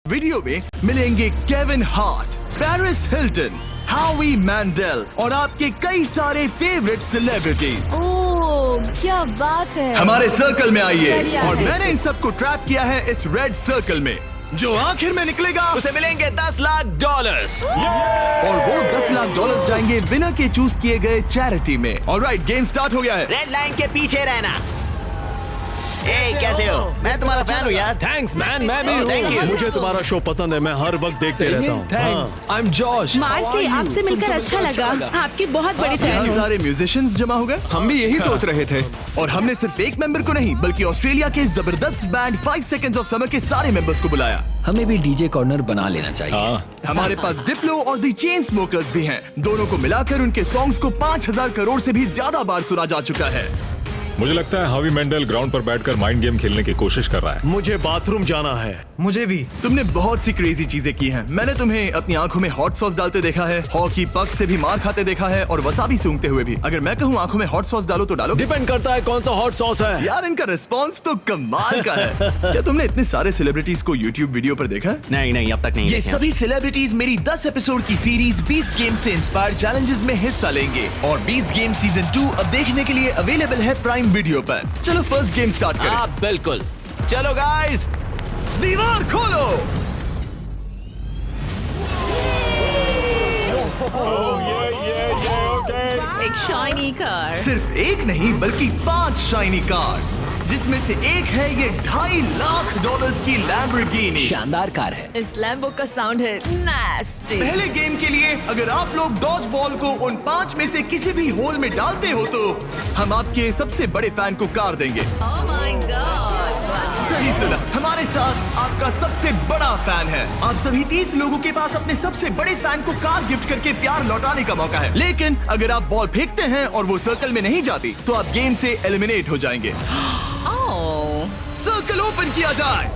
Video में मिलेंगे Kevin Hart, Paris Hilton, हावी मैंडेल और आपके कई सारे फेवरेट सेलिब्रिटीज। ओह क्या बात है। हमारे सर्कल में आइए और मैंने इन सबको ट्रैप किया है इस रेड सर्कल में। जो आखिर में निकलेगा उसे मिलेंगे $10 लाख और वो $10 लाख जाएंगे विनर के चूज किए गए चैरिटी में। ऑलराइट, गेम स्टार्ट हो गया है। रेड लाइन के पीछे रहना। कैसे हो? मैं तुम्हारा फैन हूँ यार। थैंक्स मैन, मैं भी thank you. हूँ। मुझे तुम्हारा शो पसंद है, मैं हर वक्त देखते रहता हूँ। Thanks, I am Josh. मार्सी, आपसे मिलकर अच्छा लगा। आपकी बहुत बड़ी फैन यहाँ हूँ। सारे म्यूजिशियंस जमा हो गए। हम भी यही सोच रहे थे। और हमने सिर्फ एक मेंबर को नहीं बल्कि ऑस्ट्रेलिया के जबरदस्त बैंड 5 सेकंड्स ऑफ समर के सारे मेंबर्स को बुलाया। हमें भी डीजे कॉर्नर बना लेना चाहिए। हमारे पास डिप्लो और दी चेन स्मोकर्स भी हैं। दोनों को मिलाकर उनके सॉन्ग्स को 5000 करोड़ से भी ज्यादा बार सुना जा चुका है। मुझे लगता है हावी मेंडल ग्राउंड पर बैठकर माइंड गेम खेलने की कोशिश कर रहा है। मुझे बाथरूम जाना है। मुझे भी। तुमने बहुत सी क्रेजी चीजें की हैं। मैंने तुम्हें अपनी आंखों में हॉट सॉस डालते देखा है, हॉकी पक से भी मार खाते देखा है और वसाबी सूंघते हुए भी। अगर मैं कहूँ आंखों में हॉट सॉस डालो तो डालो? डिपेंड करता है कौन सा हॉट सॉस है। यार इनका रिस्पॉन्स तो कमाल का है। क्या तुमने इतने सारे सेलिब्रिटीज को यूट्यूब वीडियो पर देखा है? नहीं अब तक नहीं। ये सभी सेलिब्रिटीज मेरी 10 एपिसोड की सीरीज बीस्ट गेम से इंस्पायर चैलेंजेस में हिस्सा लेंगे और बीस्ट गेम सीजन 2 अब देखने के लिए अवेलेबल है प्राइम वीडियो पर। चलो फर्स्ट गेम स्टार्ट करें। हाँ बिल्कुल, चलो गाइस। दीवार खोलो। एक शाइनी कार। सिर्फ एक नहीं बल्कि 5 शाइनी कार्स, जिसमें से एक है ये $2.5 लाख की लैम्बोर्गिनी। शानदार कार है। इस लैम्बो का साउंड है नास्टी। पहले गेम के लिए अगर आप लोग डॉज बॉल को उन 5 में से किसी भी होल में डालते हो तो हम आपके सबसे बड़े फैन को कार देंगे। Oh my God. सही सुना, हमारे साथ आपका सबसे बड़ा फैन है। आप सभी 30 लोगों के पास अपने सबसे बड़े फैन को कार गिफ्ट करके प्यार लौटाने का मौका है। लेकिन अगर आप बॉल फेंकते हैं और वो सर्कल में नहीं जाती तो आप गेम से एलिमिनेट हो जाएंगे। सर्कल ओपन किया जाए।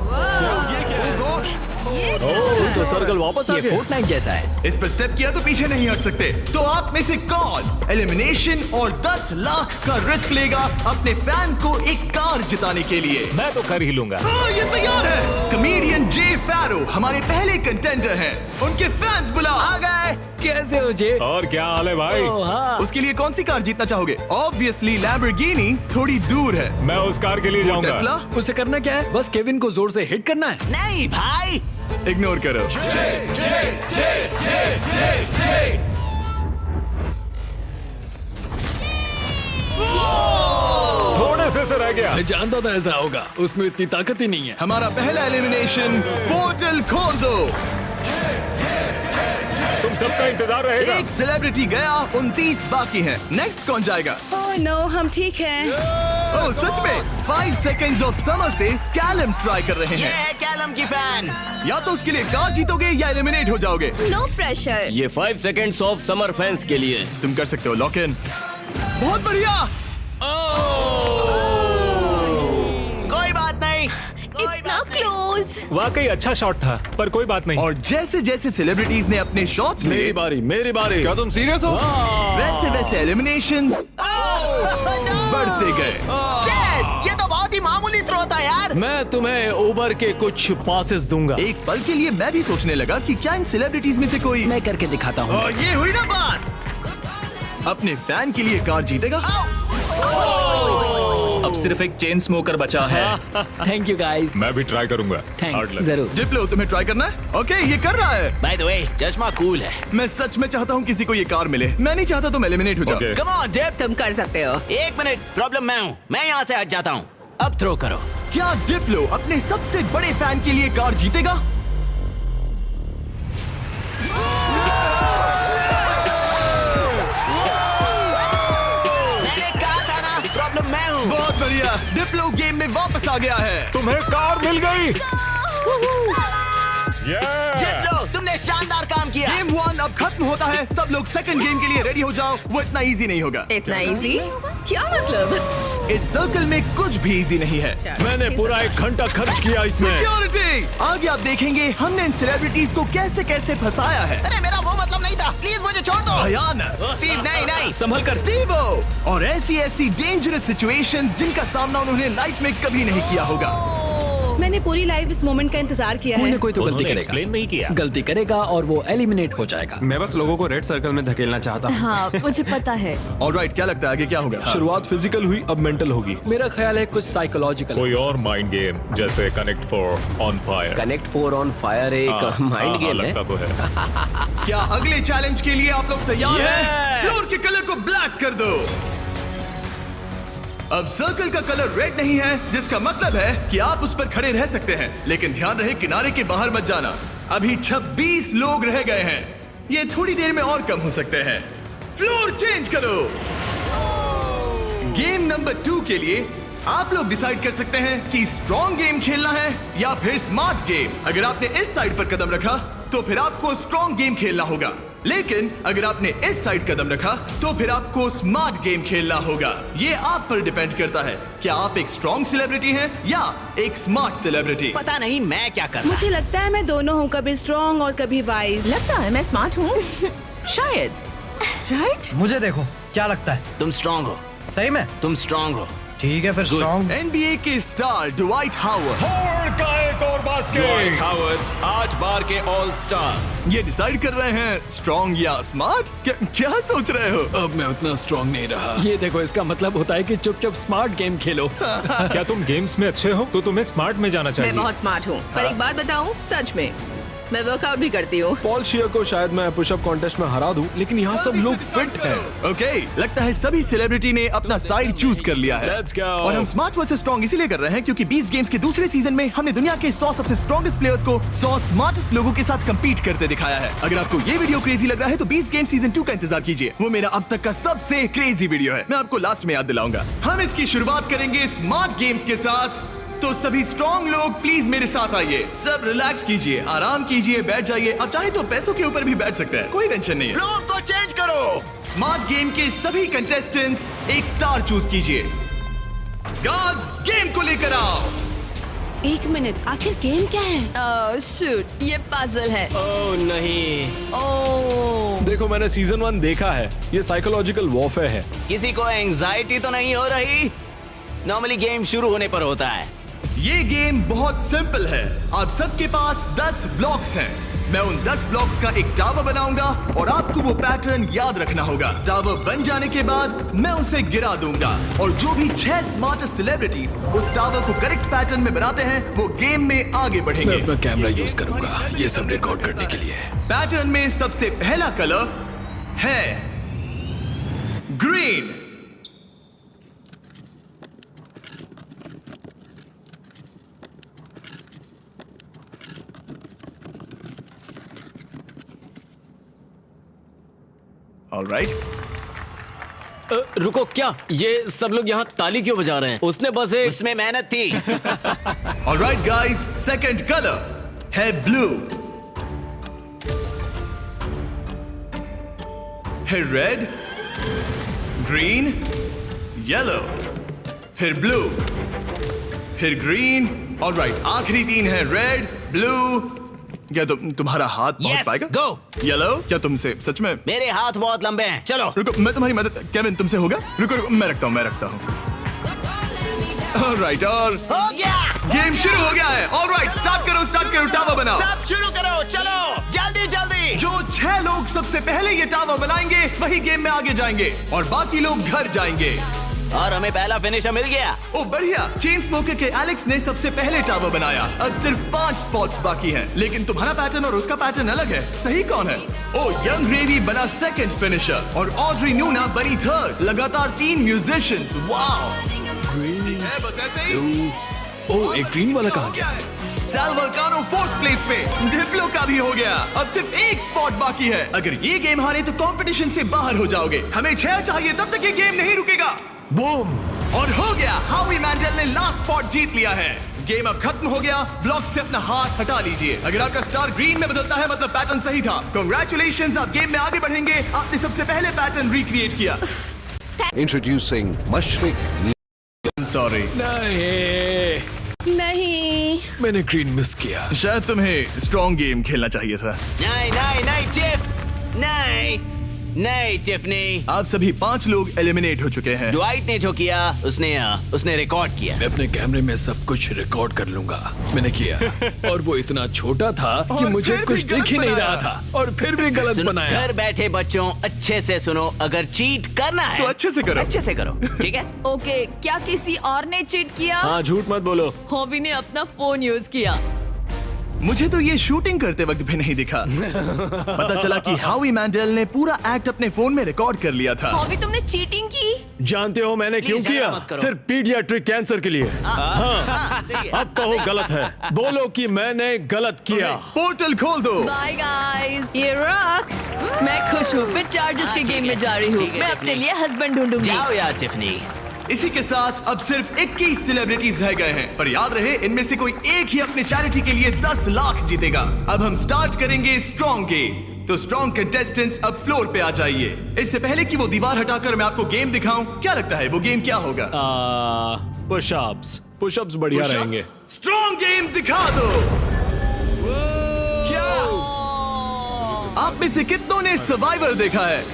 तो सर्कल वापस आ ये गया। फोर्टनाइट जैसा है। इस पर स्टेप किया तो पीछे नहीं हट सकते। तो आप में से कौन एलिमिनेशन और 10 लाख का रिस्क लेगा अपने फैन को एक कार जिताने के लिए? मैं तो कर ही लूंगा। ये तैयार है। कमेडियन जे फैरो हमारे पहले कंटेंडर हैं। उनके फैंस बुलाओ। आ गए। कैसे हो जे? और क्या हाल है भाई? हाँ। उसके लिए कौन सी कार जीतना चाहोगे? ऑब्वियसली लैम्बोर्गिनी थोड़ी दूर है। मैं उस कार के लिए जाऊंगा। टेस्ला उसे करना क्या है? बस केविन को जोर से हिट करना है। नहीं भाई, इग्नोर करो। थोड़े से रह गया। मैं जानता था ऐसा होगा, उसमें इतनी ताकत ही नहीं है। हमारा पहला एलिमिनेशन, पोर्टल खोल दो। तुम सबका इंतजार रहेगा। एक सेलिब्रिटी गया, 29 बाकी हैं। नेक्स्ट कौन जाएगा? ओह नो, हम ठीक हैं। ओह सच में 5 सेकंड्स ऑफ समर से कैलम ट्राई कर रहे ये हैं। है कैलम की फैन। या तो उसके लिए कार जीतोगे या एलिमिनेट हो जाओगे। No pressure. ये 5 सेकंड्स ऑफ समर फैंस के लिए। तुम कर सकते हो लॉक इन। बहुत बढ़िया। कोई बात नहीं। इतना क्लोज। वाकई अच्छा शॉट था, पर कोई बात नहीं। और जैसे जैसे सेलिब्रिटीज ने अपने शॉट्स मेरी लिए, बारी, मेरी बारी। क्या तुम सीरियस हो? वैसे वैसे एलिमिनेशंस बढ़ते गए। ये तो बहुत ही मामूली थ्रो था यार। मैं तुम्हें ओवर के कुछ पासेस दूंगा। एक पल के लिए मैं भी सोचने लगा कि क्या इन सेलिब्रिटीज में से कोई मैं करके दिखाता हूँ। और ये हुई ना बात। अपने फैन के लिए कार जीतेगा। अब सिर्फ एक चेन स्मोकर बचा है। Thank you guys. मैं भी ट्राई करूंगा। Thanks, Hard luck। जरूर। डिप्लो तुम्हें ट्राई करना है? ओके, ये कर रहा है। बाय द वे, चश्मा कूल है। मैं सच में चाहता हूँ किसी को ये कार मिले। मैं नहीं चाहता तुम एलिमिनेट हो जाओ। Okay। कम ऑन जेब, तुम कर सकते हो। 1 मिनट, प्रॉब्लम मैं हूँ। मैं यहाँ से हट जाता हूँ। अब थ्रो करो। क्या डिप्लो अपने सबसे बड़े फैन के लिए कार जीतेगा? मैंने कहा था ना, प्रॉब्लम मैं हूँ। बहुत बढ़िया, डिप्लो गेम में वापस आ गया है। तुम्हें कार मिल गई। जीत लो, तुमने शानदार काम किया। गेम 1 अब खत्म होता है। सब लोग सेकंड गेम के लिए रेडी हो जाओ। वो इतना इजी नहीं होगा। इतना इजी? क्या मतलब? इस सर्कल में कुछ भी इजी नहीं है। मैंने पूरा 1 घंटा खर्च किया इसमें। सिक्योरिटी, आगे आप देखेंगे हमने इन सेलिब्रिटीज को कैसे कैसे फंसाया है। अरे मेरा वो मतलब नहीं था, प्लीज मुझे छोड़ दो। भयानक। प्लीज नहीं। संभल कर। स्टीवो, और ऐसी ऐसी डेंजरस सिचुएशंस जिनका सामना उन्होंने लाइफ में कभी नहीं किया होगा। मैंने पूरी लाइफ इस मोमेंट का इंतजार किया कोई है। ना कोई तो गलती उन्होंने करेगा, एक्सप्लेन नहीं किया। गलती करेगा और वो एलिमिनेट हो जाएगा। मैं बस लोगों को रेड सर्कल में धकेलना चाहता हूँ। हाँ मुझे पता है। ऑलराइट, क्या लगता है आगे क्या होगा? शुरुआत फिजिकल हुई, अब मेंटल होगी। मेरा ख्याल है कुछ साइकोलॉजिकल। कोई और माइंड गेम जैसे connect for on fire. Connect 4 on fire एक माइंड गेम है। लगता तो है। क्या अगले चैलेंज के लिए आप लोग तैयार हैं? Yeah! फ्लोर के कलर को ब्लैक कर दो। अब सर्कल का कलर रेड नहीं है, जिसका मतलब है कि आप उस पर खड़े रह सकते हैं, लेकिन ध्यान रहे किनारे के बाहर मत जाना। अभी 26 लोग रह गए हैं, ये थोड़ी देर में और कम हो सकते हैं। फ्लोर चेंज करो। गेम नंबर 2 के लिए आप लोग डिसाइड कर सकते हैं कि स्ट्रॉन्ग गेम खेलना है या फिर स्मार्ट गेम। अगर आपने इस साइड पर कदम रखा तो फिर आपको स्ट्रॉन्ग गेम खेलना होगा, लेकिन अगर आपने इस साइड कदम रखा तो फिर आपको स्मार्ट गेम खेलना होगा। ये आप पर डिपेंड करता है, क्या आप एक स्ट्रॉन्ग सेलिब्रिटी हैं या एक स्मार्ट सेलिब्रिटी। पता नहीं मैं क्या कर रहा। मुझे लगता है मैं दोनों हूँ, कभी स्ट्रॉन्ग और कभी वाइज। लगता है मैं स्मार्ट हूँ। शायद। राइट। मुझे देखो, क्या लगता है? तुम स्ट्रांग हो, सही में? तुम स्ट्रांग हो। ठीक है फिर स्ट्रॉन्ग। NBA के स्टार ड्वाइट हावर्ड का एक और बास्केट। हावर्ड 8 बार के ऑल स्टार। ये डिसाइड कर रहे हैं स्ट्रॉन्ग या स्मार्ट। क्या सोच रहे हो? अब मैं उतना स्ट्रांग नहीं रहा। ये देखो, इसका मतलब होता है कि चुपचाप स्मार्ट गेम खेलो। क्या तुम गेम्स में अच्छे हो तो तुम्हें स्मार्ट में जाना मैं चाहिए। बहुत स्मार्ट हूँ, पर एक बात बताऊँ, सच में मैं वर्कआउट भी करती हूँ। पॉल शियर को शायद मैं पुशअप कॉन्टेस्ट में हरा दूं, लेकिन यहाँ सब लोग फिट हैं। ओके, लगता है सभी सेलिब्रिटी ने अपना साइड चूज कर लिया है। Let's go. और हम स्मार्ट वर्सेस स्ट्रॉन्ग इसीलिए कर रहे हैं क्योंकि 20 गेम्स के दूसरे सीजन में हमने दुनिया के 100 सबसे स्ट्रॉन्गेस्ट प्लेयर्स को 100 स्मार्टेस्ट लोगों के साथ compete करते दिखाया है। अगर आपको ये वीडियो क्रेजी लग रहा है तो 20 गेम सीजन 2 का इंतजार कीजिए। वो मेरा अब तक का सबसे क्रेजी वीडियो है, मैं आपको लास्ट में याद दिलाऊंगा। हम इसकी शुरुआत करेंगे स्मार्ट गेम्स के साथ, तो सभी स्ट्रॉन्ग लोग प्लीज मेरे साथ आइए। सब रिलैक्स कीजिए, आराम कीजिए, बैठ जाइए। अब चाहे तो पैसों के ऊपर भी बैठ सकते हैं, कोई टेंशन नहीं है। फ्लोर को चेंज करो। स्मार्ट गेम के सभी कंटेस्टेंट्स एक स्टार चूज कीजिए। गार्ड्स, गेम को लेकर आओ। 1 मिनट, आखिर गेम क्या है? शूट, ये पजल है। ओह नहीं। ओह देखो, मैंने सीजन 1 देखा है, ये साइकोलॉजिकल वॉरफेयर है। किसी को एंजाइटी तो नहीं हो रही? नॉर्मली गेम शुरू होने पर होता है। ये गेम बहुत सिंपल है। आप सबके पास 10 ब्लॉक्स हैं। मैं उन 10 ब्लॉक्स का एक टावर बनाऊंगा और आपको वो पैटर्न याद रखना होगा। टावर बन जाने के बाद मैं उसे गिरा दूंगा और जो भी 6 स्मार्टेस्ट सेलिब्रिटीज उस टावर को करेक्ट पैटर्न में बनाते हैं वो गेम में आगे मैं बढ़ेंगे। अपना कैमरा यूज करूंगा ये सब रिकॉर्ड करने के लिए। पैटर्न में सबसे पहला कलर है ग्रीन। ऑलराइट, रुको, क्या ये सब लोग यहाँ ताली क्यों बजा रहे हैं? उसने बस एक उसमें मेहनत थी। ऑलराइट गाइस, सेकंड कलर है ब्लू। फिर रेड, ग्रीन, येलो, फिर ब्लू, फिर ग्रीन। ऑलराइट, आखिरी 3 है रेड, ब्लू। क्या तुम्हारा हाथ पहुंच Yes, पाएगा? go. येलो, क्या तुमसे सच में? मेरे हाथ बहुत लंबे हैं, चलो। रुको, मैं तुम्हारी मदद। केविन, तुमसे होगा? रुको रुको, मैं रखता हूँ। ऑलराइट, और हो गया। गेम शुरू हो गया है। ऑलराइट, स्टार्ट करो, टावर बनाओ। सब शुरू करो, चलो जल्दी जल्दी। जो 6 लोग सबसे पहले ये टावर बनाएंगे वही गेम में आगे जाएंगे और बाकी लोग घर जाएंगे। और हमें पहला फिनिशर मिल गया। ओ बढ़िया, चेन स्मोकर के एलेक्स ने सबसे पहले टावर बनाया। अब सिर्फ 5 स्पॉट्स बाकी हैं, लेकिन तुम्हारा पैटर्न और उसका पैटर्न अलग है। सही कौन है? ओ, यंग रेवी बना सेकंड फिनिशर और ऑड्री न्यूना बनी थर्ड। लगातार 3 म्यूजिशियंस। वाओ, है बस ऐसे ही। ओ, एक ग्रीन वाला कहाँ गया? सैल वल्कानो 4th प्लेस पे। डिप्लो का भी हो गया। अब सिर्फ 1 स्पॉट बाकी है। अगर ये गेम हारे तो कंपटीशन से बाहर हो जाओगे। हमें 6 चाहिए, तब तक ये गेम नहीं रुकेगा। बूम! और हो गया, हावी मैंडल ने लास्ट स्पॉट जीत लिया है। गेम अब खत्म हो गया। ब्लॉक से अपना हाथ हटा लीजिए। अगर आपका स्टार ग्रीन में बदलता है मतलब पैटर्न सही था। कांग्रेचुलेशंस, आप गेम में आगे बढ़ेंगे। आपने सबसे पहले पैटर्न रिक्रिएट किया। Introducing Mashrik. सॉरी, नहीं, मैंने ग्रीन मिस किया। शायद तुम्हें स्ट्रॉन्ग गेम खेलना चाहिए था। नहीं नहीं नहीं चिप, नहीं। नहीं टिफनी, आप सभी 5 लोग एलिमिनेट हो चुके हैं। ड्वाइट ने जो किया उसने रिकॉर्ड किया। मैं अपने कैमरे में सब कुछ रिकॉर्ड कर लूंगा। मैंने किया और वो इतना छोटा था कि और मुझे फिर कुछ भी गलत दिख ही नहीं बनाया। रहा था और फिर भी गलत सुनो, बनाया। घर बैठे बच्चों अच्छे से सुनो, अगर चीट करना है तो अच्छे से करो। अच्छे से करो, ठीक है? ओके, क्या किसी और ने चीट किया? हाँ, झूठ मत बोलो। हॉबी ने अपना फोन यूज किया। मुझे तो ये शूटिंग करते वक्त भी नहीं दिखा। पता चला कि हावी मैंडल ने पूरा एक्ट अपने फोन में रिकॉर्ड कर लिया था। हॉबी, तुमने चीटिंग की? जानते हो मैंने क्यों Please, किया? ऐसा मत करो। सिर्फ पीडियाट्रिक कैंसर के लिए। हाँ, सही है। अब कहो गलत है। बोलो कि मैंने गलत किया। पोर्टल खोल दो। Bye guys. ये रॉक। मैं खुश हूँ, मैं चार्जर्स हाँ, के ठीक गेम है, में जा रही हूँ। ठीक है, मैं टिफनी। अपने लिए हस्बैंड ढूंढूंगी। जाओ यार टिफनी। इसी के साथ अब सिर्फ 21 सेलिब्रिटीज रह गए हैं, पर याद रहे इनमें से कोई एक ही अपने चैरिटी के लिए 10 लाख जीतेगा। अब हम स्टार्ट करेंगे स्ट्रॉन्ग गेम। तो स्ट्रॉन्ग कंटेस्टेंट्स अब फ्लोर पे आ जाइए। इससे पहले कि वो दीवार हटाकर मैं आपको गेम दिखाऊं, क्या लगता है वो गेम क्या होगा? पुशअप्स। पुशअप्स बढ़िया रहेंगे। स्ट्रॉन्ग गेम दिखा दो। क्या आप में से कितनों ने सर्वाइवर देखा है?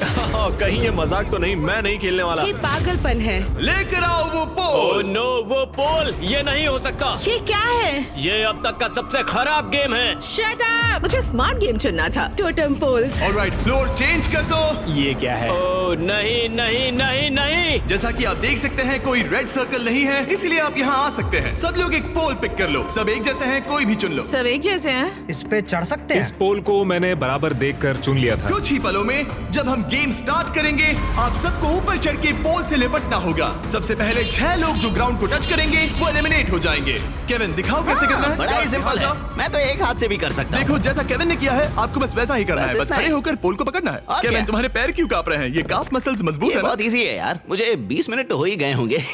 कहीं ये मजाक तो नहीं, मैं नहीं खेलने वाला। ये पागलपन है। लेकर आओ वो ओह पोल। नो, वो पोल, ये नहीं हो सकता। ये क्या है? ये अब तक का सबसे खराब गेम है। Shut up. मुझे स्मार्ट गेम चुनना था। Totem poles. Alright, floor change कर दो। ये क्या है? ओह नहीं नहीं नहीं नहीं। जैसा कि आप देख सकते हैं कोई रेड सर्कल नहीं है, इसलिए आप यहाँ आ सकते हैं। सब लोग एक पोल पिक कर लो। सब एक जैसे हैं, कोई भी चुन लो। सब एक जैसे हैं। इस पे चढ़ सकते इस हैं? पोल को मैंने बराबर देखकर चुन लिया था। कुछ ही पलों में जब हम गेम स्टार्ट करेंगे, आप सबको ऊपर चढ़ के पोल से लिपटना होगा। सबसे पहले 6 लोग जो ग्राउंड को टच करेंगे वो एलिमिनेट हो जाएंगे। केविन, दिखाओ कैसे करना है। बड़ा ही सिंपल है, मैं तो एक हाथ से भी कर सकता हूँ। देखो, जैसा केविन ने किया है आपको बस वैसा ही करना बस है। बस इतना खड़े ही। होकर पोल को पकड़ना है। और केविन, क्या? तुम्हारे पैर क्यों कांप रहे हैं? ये काफ मसल्स मजबूत ये है ना? बहुत इजी है यार, मुझे 20 मिनट तो हो ही गए होंगे।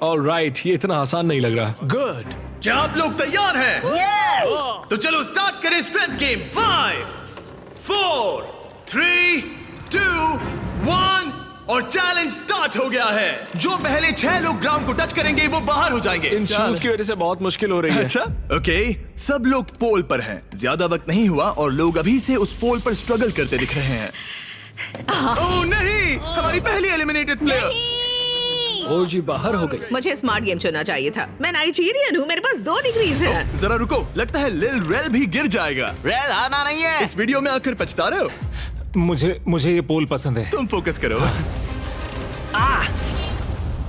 ऑलराइट, ये इतना आसान नहीं लग रहा। गुड। क्या आप लोग तैयार हैं? तो चलो स्टार्ट करें स्ट्रेंथ गेम। 5, 4, 3, 2, 1 और चैलेंज स्टार्ट हो गया है। जो पहले 6 लोग ग्राउंड को टच करेंगे वो बाहर हो जाएंगे। इन शूज की वजह से बहुत मुश्किल हो रही है। अच्छा, ओके, सब लोग पोल पर हैं। ज्यादा वक्त नहीं हुआ और लोग अभी से उस पोल पर स्ट्रगल करते दिख रहे हैं। ओह नहीं, हमारी पहली एलिमिनेटेड प्लेयर। ओ जी, बाहर हो गई। मुझे स्मार्ट गेम चुनना चाहिए था। मैं नाइजीरियन हूँ, मेरे पास 2 डिग्रीज हैं। जरा रुको, लगता है लिल रेल भी गिर जाएगा। रेड हारना नहीं है। इस वीडियो में आकर पछता रहे हो? मुझे ये पोल पसंद है। तुम फोकस करो।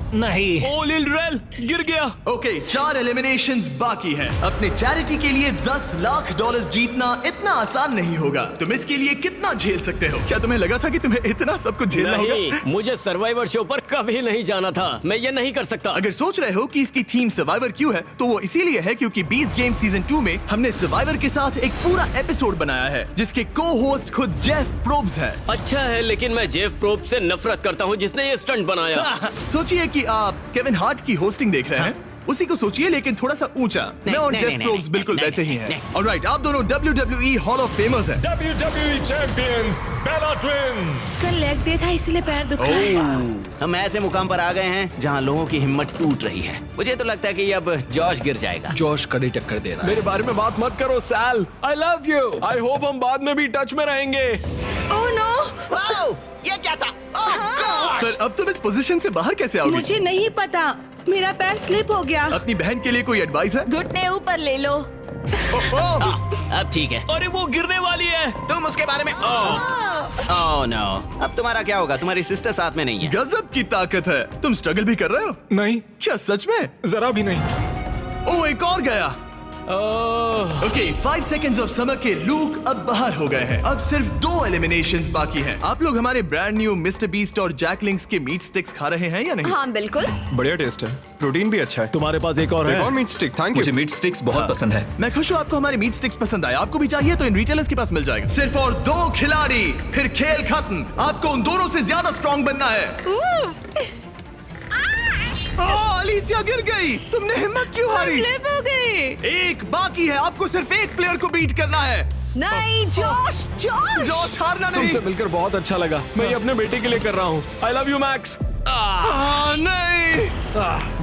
नहीं। ओ लिल रेल गिर गया। ओके, 4 एलिमिनेशंस बाकी हैं। अपने चैरिटी के लिए 10 लाख डॉलर्स जीतना इतना आसान नहीं होगा। तुम इसके लिए कितना झेल सकते हो? क्या तुम्हें लगा था कि तुम्हें इतना सब कुछ झेलना होगा? नहीं, मुझे सर्वाइवर शो पर कभी नहीं जाना था। मैं ये नहीं कर सकता। अगर सोच रहे हो कि इसकी थीम सर्वाइवर क्यों है, तो वो इसीलिए है क्योंकि बीस गेम सीजन 2 में हमने सर्वाइवर के साथ एक पूरा एपिसोड बनाया है जिसके को होस्ट खुद जेफ प्रोब्स है। अच्छा है, लेकिन मैं जेफ प्रोब से नफरत करता हूँ जिसने ये स्टंट बनाया। सोचिए कि आप केविन हार्ट की होस्टिंग देख रहे हैं, उसी को सोचिए लेकिन थोड़ा सा ऊंचा। मैं और नहीं, जेफ नहीं, प्रोब्स नहीं, बिल्कुल नहीं, वैसे ही नहीं, हैं। नहीं। ऑलराइट, आप दोनों WWE हॉल ऑफ फेमर्स हैं। WWE चैंपियंस बेला ट्विन्स। कल लेग डे था इसलिए पैर दुख रहा है। हम ऐसे मुकाम पर आ गए हैं जहाँ लोगों की हिम्मत टूट रही है। मुझे तो लगता है कि अब जॉश गिर जाएगा। जॉश कड़ी टक्कर दे रहा है। मेरे बारे में बात मत करो Sal. I love you. I hope हम बाद में भी टच में रहेंगे। ओह नो, वाओ, ये क्या था? ओह गॉड! पर अब तुम इस पोजीशन से बाहर कैसे आओगे? मुझे नहीं पता, मेरा पैर स्लिप हो गया। अपनी बहन के लिए कोई एडवाइस है? घुटने ऊपर ले लो। अब ठीक है। अरे वो गिरने वाली है। तुम उसके बारे में ओह नो, अब तुम्हारा क्या होगा? तुम्हारी सिस्टर साथ में नहीं है। गजब की ताकत है। तुम स्ट्रगल भी कर रहे हो? नहीं, क्या सच में? जरा भी नहीं। ओह, एक और गया। ओके, 5 सेकंड्स ऑफ समर के लूक अब बाहर हो गए हैं। अब सिर्फ 2 एलिमिनेशंस बाकी हैं। आप लोग हमारे ब्रांड न्यू मिस्टर बीस्ट और जैकलिंग्स के मीट स्टिक्स खा रहे हैं या नहीं? हाँ बिल्कुल। बढ़िया टेस्ट है, प्रोटीन भी अच्छा है। तुम्हारे पास एक और एक है? और meat stick, thank you. Meat sticks बहुत पसंद है। मैं खुश हूँ आपको हमारे मीट स्टिक्स पसंद आए। आपको भी चाहिए तो इन रिटेलर्स के पास मिल जाएगा। सिर्फ और 2 खिलाड़ी, फिर खेल खत्म। आपको उन दोनों से ज्यादा स्ट्रॉन्ग बनना है। अलीसिया गिर गई। तुमने हिम्मत क्यों हारी? स्लिप हो गई। एक बाकी है, आपको सिर्फ एक प्लेयर को बीट करना है। नहीं जोश, जोश। जॉश, हारना नहीं। तुमसे मिलकर बहुत अच्छा लगा। मैं ये अपने बेटे के लिए कर रहा हूँ। आई लव यू मैक्स। नहीं,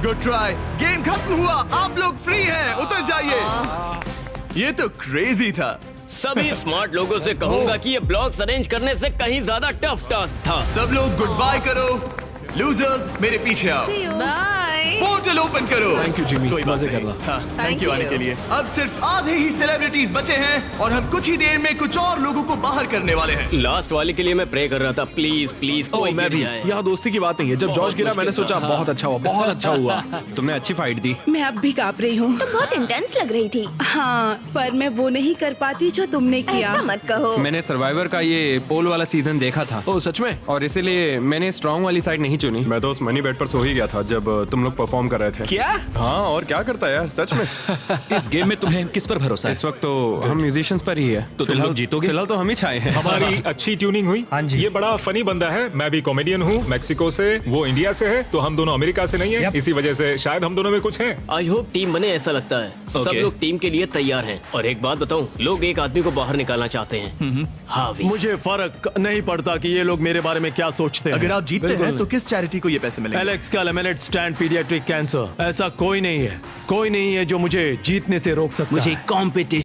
गुड ट्राई। गेम खत्म हुआ, आप लोग फ्री हैं, उतर जाइए। ये तो क्रेजी था। सभी स्मार्ट लोगों से कहूंगा कि ये ब्लॉक्स अरेंज करने से कहीं ज्यादा टफ टास्क था। सब लोग गुड बाय करो। लूजर्स मेरे पीछे आओ। बाय। पोर्टल ओपन करो। थैंक यू जिमी, कोई बात मजे नहीं। करना। हाँ, Thank थैंक यू आने you. के लिए। अब सिर्फ आधे ही सेलिब्रिटीज बचे हैं और हम कुछ ही देर में कुछ और लोगों को बाहर करने वाले हैं। लास्ट वाले के लिए मैं प्रे कर रहा था, प्लीज प्लीज कोई मैं गिर भी। जाए। यहाँ दोस्ती की बात नहीं है। जब जॉर्ज गिरा मैंने सोचा बहुत अच्छा हुआ, बहुत अच्छा हुआ। तुमने अच्छी फाइट दी। मैं अब भी कांप रही हूँ। तो बहुत इंटेंस लग रही थी। हाँ, पर मैं वो नहीं कर पाती जो तुमने किया। ऐसा मत कहो। मैंने सर्वाइवर का ये पोल वाला सीजन देखा था। ओ सच में? और इसीलिए मैंने स्ट्रांग वाली साइड नहीं चुनी। मैं तो उस मनी बेड पर सो ही गया था जब तुम लोग परफॉर्म कर रहे थे। क्या? हाँ, और क्या करता है यार, सच में। इस गेम में तुम्हें किस पर भरोसा है? इस वक्त तो हम म्यूजिशियंस पर ही है। तो तुम लोग जीतोगे? फिलहाल तो हम ही छाए हैं। हमारी अच्छी ट्यूनिंग हुई। हाँ जी। ये बड़ा फनी बंदा है। मैं भी कॉमेडियन हूँ, मैक्सिको से, वो इंडिया से है, तो हम दोनों अमेरिका से नहीं है। Yep. इसी वजह से शायद हम दोनों में कुछ है। आई होप टीम बने, ऐसा लगता है। सब Okay. लोग टीम के लिए तैयार हैं। और एक बात बताऊं, लोग एक आदमी को बाहर निकालना चाहते हैं। हावी। मुझे फर्क नहीं पड़ता कि ये लोग मेरे बारे में क्या सोचते हैं। अगर आप जीतते बिल्कुल हैं तो किस चैरिटी को ये पैसे मिलेंगे? एलेक्स का लेमिनेट स्टैंड पीडियाट्रिक कैंसर। ऐसा कोई नहीं है जो मुझे जीतने से रोक सकता मुझे है। कॉम्पिटिशन